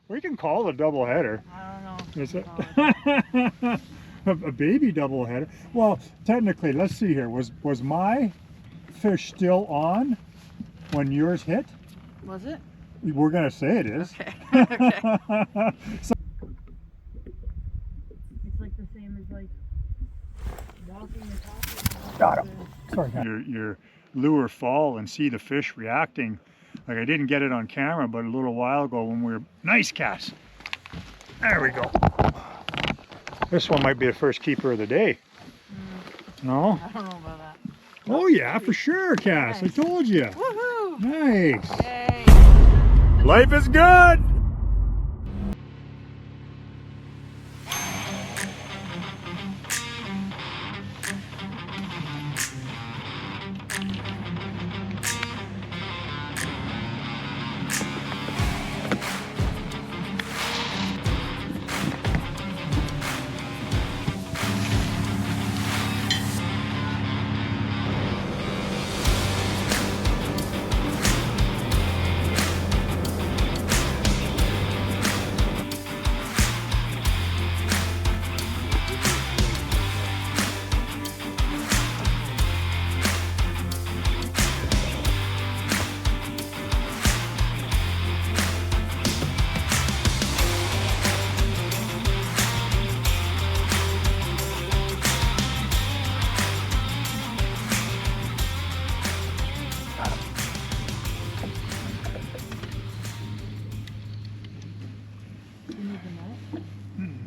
We can call it a double header. I don't know. Is it? A baby double header. Well, technically, let's see here. Was my fish still on when yours hit? Was it? We're gonna say it is. Okay. Okay. So, It's like the same as like walking and talking. got him. Sorry. Your lure fall and see the fish reacting. Like I didn't get it on camera, but a little while ago when we were nice cast. There we go. This one might be the first keeper of the day. No? I don't know about that. Oh yeah, for sure, Cass. Nice. I told you. Woohoo! Nice. Yay! Life is good.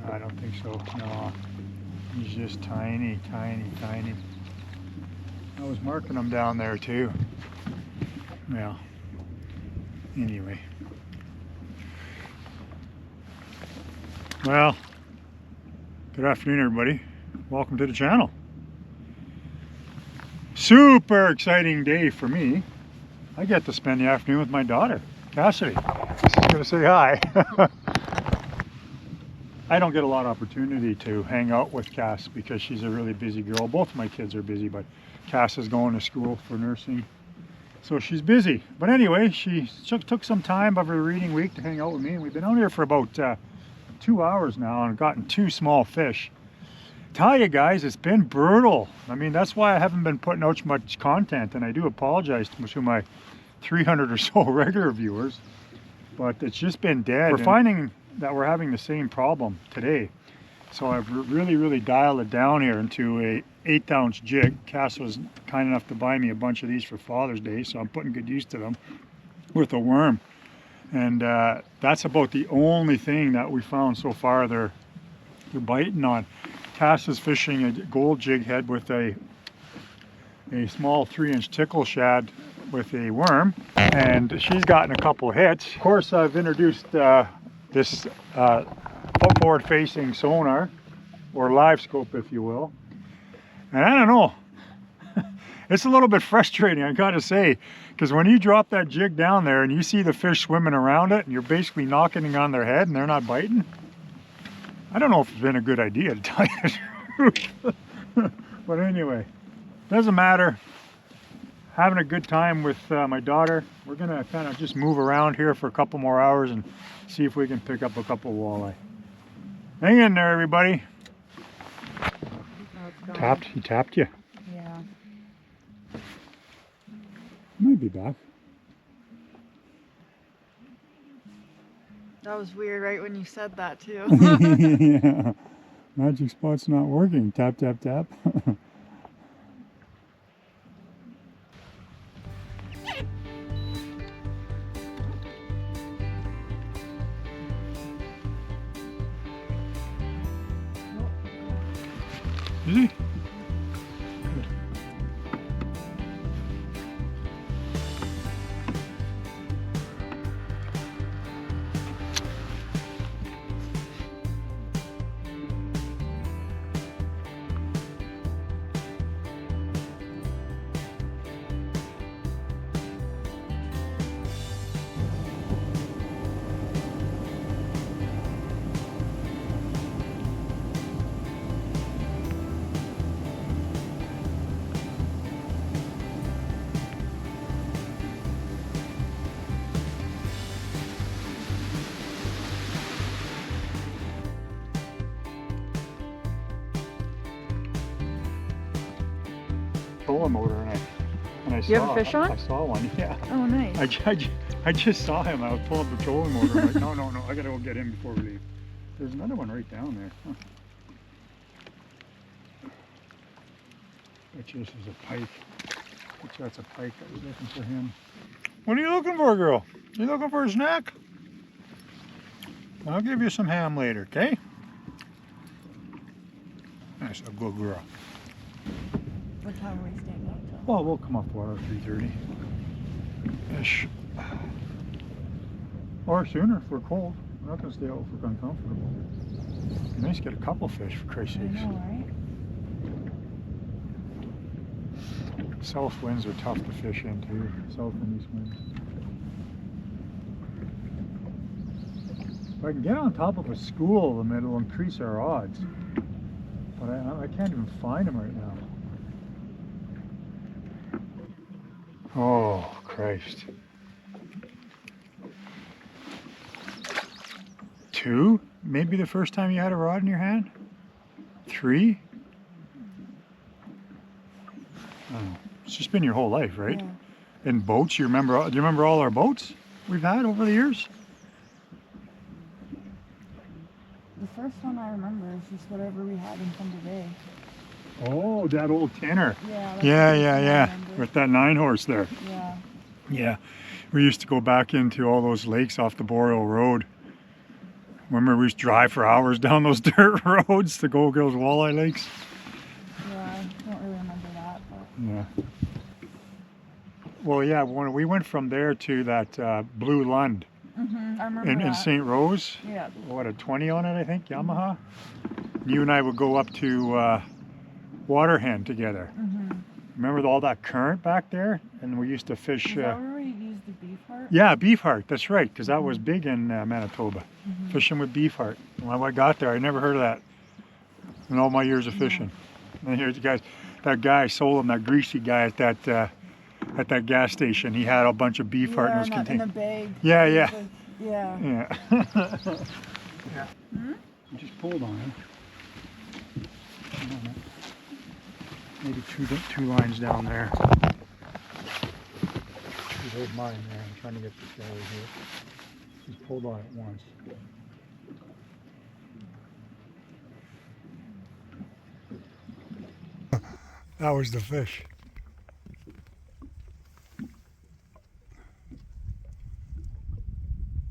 I don't think so. No, he's just tiny, tiny, tiny. I was marking him down there too. Well, anyway. Well, good afternoon, everybody. Welcome to the channel. Super exciting day for me. I get to spend the afternoon with my daughter, Cassidy. She's gonna say hi. I don't get a lot of opportunity to hang out with Cass because she's a really busy girl. Both of my kids are busy, but Cass is going to school for nursing, so she's busy. But anyway, she took some time of her reading week to hang out with me, and we've been out here for about 2 hours now and gotten 2 small fish. Tell you guys, it's been brutal. I mean, that's why I haven't been putting out much content, and I do apologize to my 300 or so regular viewers, but it's just been dead. We're finding that we're having the same problem today, so I've really dialed it down here into a 1/8 ounce jig. Cass was kind enough to buy me a bunch of these for Father's Day, so I'm putting good use to them with a worm, and that's about the only thing that we found so far they're biting on. Cass is fishing a gold jig head with a small 3-inch tickle shad with a worm, and she's gotten a couple hits. Of course, I've introduced this outboard facing sonar, or live scope if you will, and I don't know, it's a little bit frustrating, I gotta say, because when you drop that jig down there and you see the fish swimming around it and you're basically knocking on their head and they're not biting, I don't know if it's been a good idea, to tell you the truth. But anyway, doesn't matter. Having a good time with my daughter. We're gonna kind of just move around here for a couple more hours and see if we can pick up a couple of walleye. Hang in there, everybody. He tapped you. Yeah. Might be back. That was weird right when you said that too. Yeah. Magic spot's not working. Tap, tap, tap. Is he? trolling motor, and I saw. You have a fish on? I saw one. Yeah. Oh, nice. I just saw him. I was pulling the trolling motor. I'm like, no, I gotta go get him before we leave. There's another one right down there. Huh. Bet you this is a pike. Bet you that's a pike that was looking for him. What are you looking for, girl? You looking for a snack? I'll give you some ham later, okay? That's a good girl. What time are we staying up till? Well, we'll come up water 3:30 ish, or sooner if we're cold. We're not gonna stay out if we're uncomfortable. It'd be nice to get a couple fish, for Christ's I sakes. know, right? South winds are tough to fish in too. South and east winds. If I can get on top of a school, then it'll increase our odds. But I can't even find them right now. Oh, Christ. 2? Maybe the first time you had a rod in your hand? 3? Oh, it's just been your whole life, right? Yeah. In boats, do you remember all our boats we've had over the years? The first one I remember is just whatever we had in Thunder Bay. Oh, that old tinner. Yeah. That's Yeah, the yeah, first one I yeah. remember. With that 9-horse there. Yeah. Yeah. We used to go back into all those lakes off the Boreal Road. Remember we used to drive for hours down those dirt roads to go those walleye lakes? Yeah, I don't really remember that, but Yeah. Well, yeah, when we went from there to that Blue Lund I remember in that. St. Rose, Yeah. what, a 20 on it, I think, Yamaha? You and I would go up to Waterhen together. Remember all that current back there? And we used to fish. Is that where we used the beef heart? Yeah, beef heart, that's right, because that was big in Manitoba. Fishing with beef heart. When I got there, I never heard of that in all my years of fishing. And here's the guys, that guy sold him, that greasy guy at that gas station. He had a bunch of beef heart in his in container. a bag. Yeah, It was yeah. like- yeah. Yeah. Yeah. You just pulled on him. I don't know. Maybe two lines down there. There's mine there. I'm trying to get this guy over here. Just pulled on it once. That was the fish.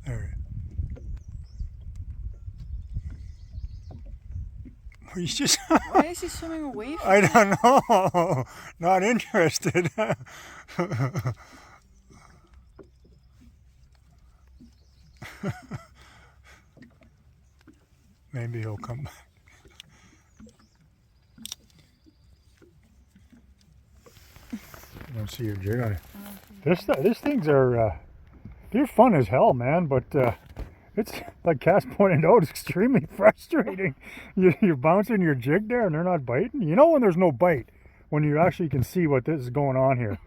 There. He's just. Why is he swimming away from I don't know. Not interested. Maybe he'll come back. I don't see your jig on it. These things are they're fun as hell, man. But it's like Cass pointed out, it's extremely frustrating. You're bouncing your jig there, and they're not biting. You know when there's no bite, when you actually can see what this is going on here.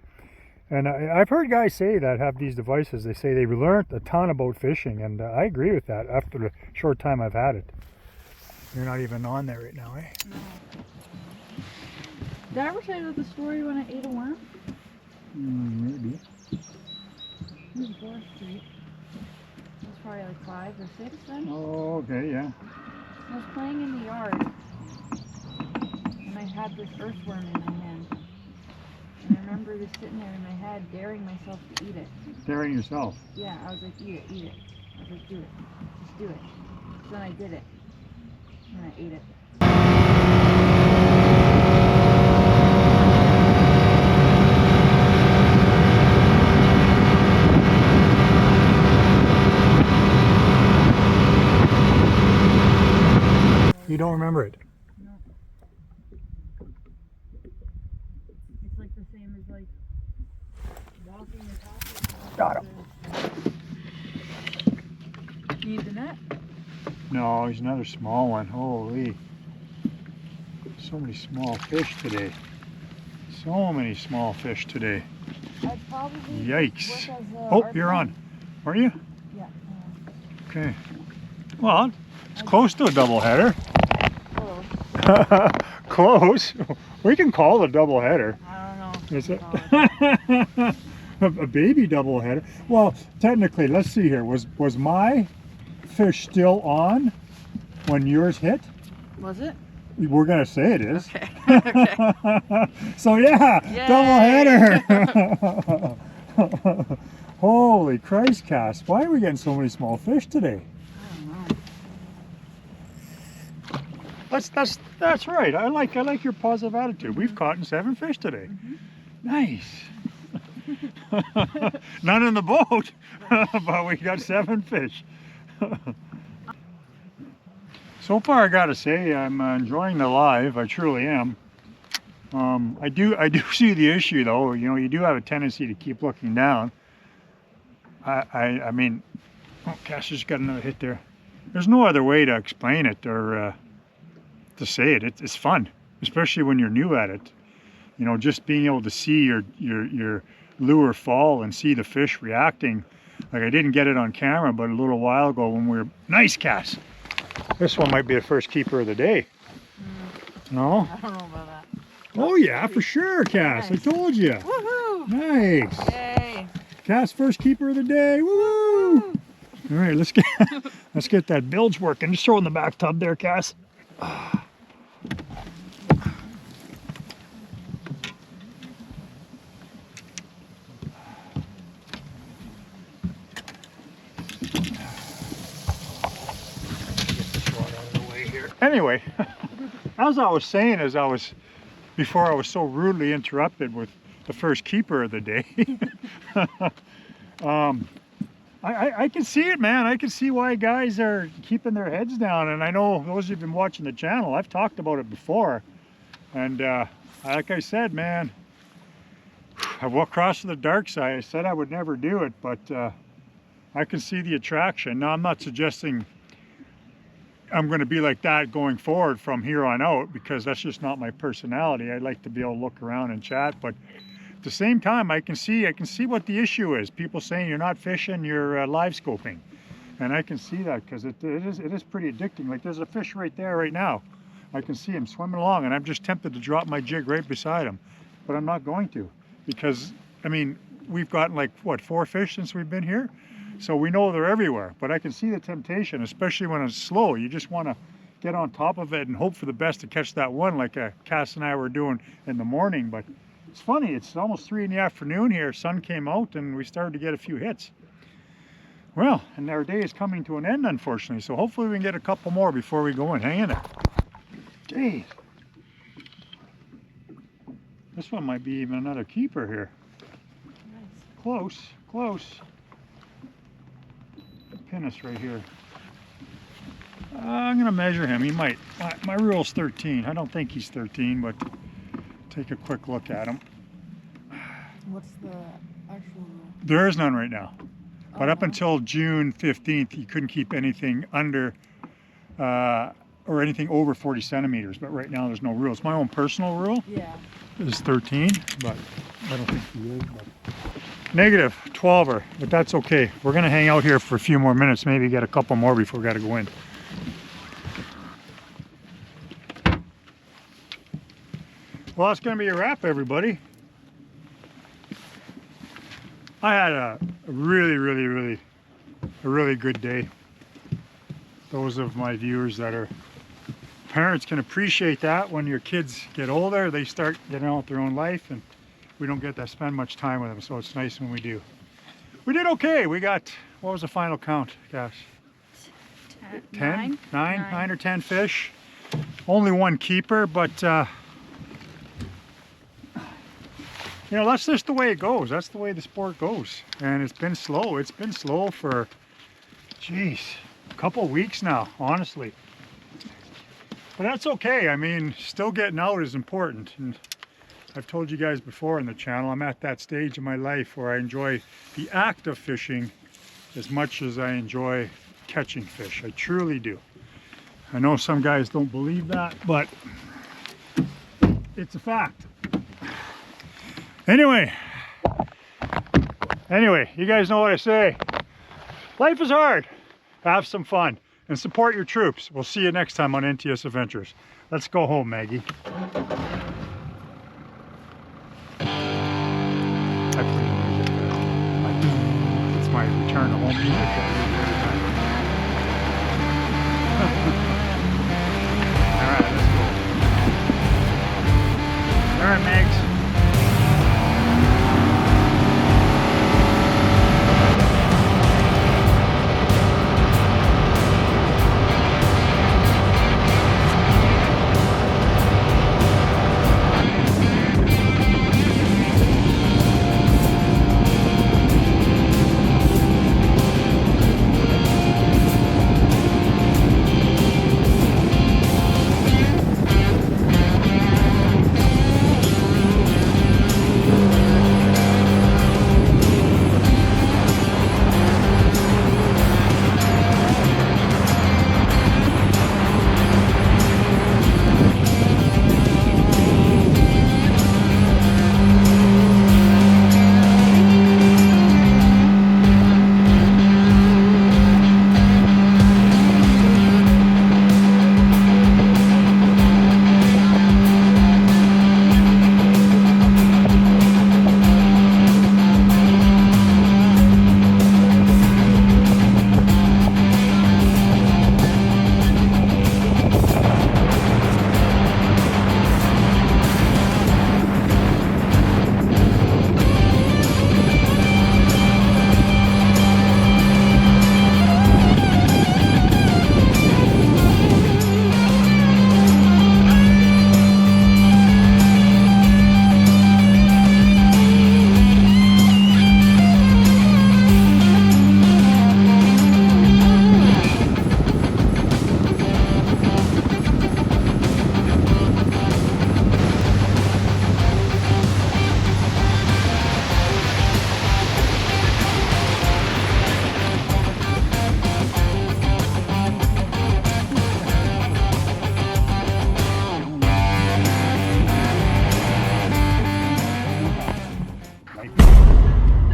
And I've heard guys say that have these devices. They say they've learned a ton about fishing, and I agree with that after the short time I've had it. You're not even on there right now, eh? No. Did I ever tell you the story when I ate a worm? Maybe. It was 4th Street. I was probably like 5 or 6 then. Oh, okay, yeah. I was playing in the yard, and I had this earthworm in my hand. And I remember just sitting there in my head, daring myself to eat it. Daring yourself. Yeah, I was like, eat it, eat it. I was like, do it, just do it. So then I did it, and I ate it. You don't remember it? No. It's like the same as like walking and talking. Got him. Need the net? No, he's another small one. Holy. So many small fish today. So many small fish today. I'd probably Yikes. work as a Oh, art you're friend. on. Weren't you? Yeah. Okay. Well, it's close to a double header. Close. Close. We can call it a double header. I don't know. Is it? God. A baby doubleheader. Well, technically, let's see here. Was my fish still on when yours hit? Was it? We're gonna say it is. Okay. Okay. So yeah, Yay. doubleheader. Holy Christ, Cass! Why are we getting so many small fish today? I don't know. That's right. I like your positive attitude. We've caught 7 fish today. Nice. None in the boat, but we got 7 fish. So far, I gotta say, I'm enjoying the live. I truly am. I do see the issue though. You know, you do have a tendency to keep looking down. I mean, oh, Cass just got another hit there. There's no other way to explain it or to say it. It's fun, especially when you're new at it. You know, just being able to see your lure fall and see the fish reacting. Like I didn't get it on camera, but a little while ago when we were nice, Cass. This one might be the first keeper of the day. No? I don't know about that. Oh yeah, for sure, Cass. Nice. I told you. Woohoo! Nice. Yay! Cass, first keeper of the day. Woo! All right, let's get that bilge working. Just throw in the bathtub there, Cass. Anyway, as I was saying, before I was so rudely interrupted with the first keeper of the day, I can see it, man. I can see why guys are keeping their heads down. And I know those who've been watching the channel, I've talked about it before. And like I said, man, I've walked across to the dark side. I said I would never do it, but I can see the attraction. Now, I'm not suggesting I'm going to be like that going forward from here on out, because that's just not my personality. I like to be able to look around and chat, but at the same time, I can see what the issue is. People saying you're not fishing, you're live scoping, and I can see that because it is pretty addicting. Like there's a fish right there right now. I can see him swimming along, and I'm just tempted to drop my jig right beside him, but I'm not going to, because I mean we've gotten like what 4 fish since we've been here. So we know they're everywhere, but I can see the temptation, especially when it's slow. You just want to get on top of it and hope for the best to catch that one, like Cass and I were doing in the morning. But it's funny, it's almost 3 in the afternoon here. Sun came out and we started to get a few hits. Well, and our day is coming to an end, unfortunately. So hopefully we can get a couple more before we go in. Hang in there. Jeez. This one might be even another keeper here. Nice. Close, close. Pinus right here. I'm gonna measure him. He might. My rule's 13. I don't think he's 13, but take a quick look at him. What's the actual rule? There is none right now. But up Oh. until June 15th, you couldn't keep anything under or anything over 40 centimeters. But right now, there's no rule. It's my own personal rule. Yeah. Is 13, but I don't think he is. But negative 12er, but that's okay. We're gonna hang out here for a few more minutes, maybe get a couple more before we gotta go in. Well, that's gonna be a wrap, everybody. I had a really good day. Those of my viewers that are parents can appreciate that. When your kids get older, they start getting on with their own life, and we don't get to spend much time with them, so it's nice when we do. We did okay. We got, what was the final count, Gosh? 10? 9 or 10 fish. Only 1 keeper, but you know, that's just the way it goes. That's the way the sport goes. And it's been slow. It's been slow for, geez, a couple weeks now, honestly. But that's okay. I mean, still getting out is important. And I've told you guys before on the channel, I'm at that stage in my life where I enjoy the act of fishing as much as I enjoy catching fish. I truly do. I know some guys don't believe that, but it's a fact. Anyway, you guys know what I say. Life is hard. Have some fun and support your troops. We'll see you next time on NTS Adventures. Let's go home, Maggie. my return to home music that we did. Alright, let's go. Alright, Megs.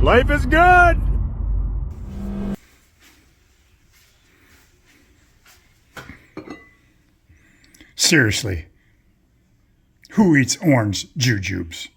Life is good! Seriously, who eats orange jujubes?